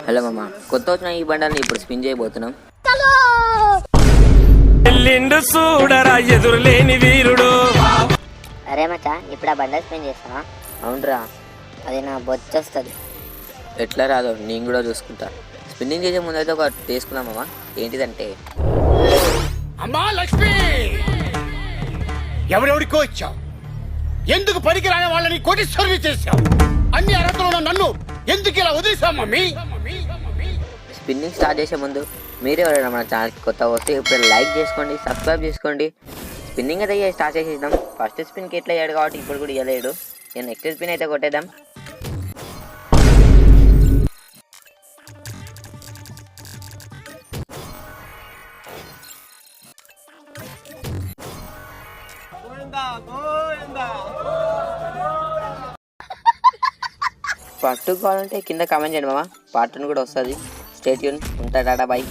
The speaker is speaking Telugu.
హలో మామ, కొత్త వచ్చిన ఈ బండాల్ని ఇప్పుడు స్పిన్ చేయబోతున్నాం. అరే మచ్చా, ఇప్పుడు ఆ బండల్ స్పిన్ చేస్తావా? అవునరా, అది నా బొచ్చొస్తుంది. ఎట్లా రాదో నేను కూడా చూసుకుంటా. స్పిన్నింగ్ చేసే ముందు అయితే ఒక తీసుకున్నాం మామ. ఏంటిదంటే, అమ్మా లక్ష్మి, ఎవరెవరికో ఇచ్చావు, ఎందుకు పనికి రాని వాళ్ళని కోటీశ్వరుని చేశావు, అన్ని అర్హతలు నన్ను ఎందుకు ఇలా వదిలేసావు మమ్మీ? స్పిన్నింగ్ స్టార్ట్ చేసే ముందు మీరే ఎవరైనా మన ఛానల్కి కొత్త వస్తే ఇప్పుడు లైక్ చేసుకోండి, సబ్స్క్రైబ్ చేసుకోండి. స్పిన్నింగ్ అయితే స్టార్ట్ చేసేద్దాం. ఫస్ట్ స్పిన్కి ఎట్లా అయ్యాడు కాబట్టి ఇప్పుడు కూడా ఇవ్వలేడు. నేను నెక్స్ట్ స్పిన్ అయితే కొట్టేద్దాం. పార్ట్ 2 కావాలంటే కింద కామెంట్ చేయండి మామ. పార్ట్ 2 కూడా వస్తుంది. Stay tune. ఉంటా, టాటా, బై.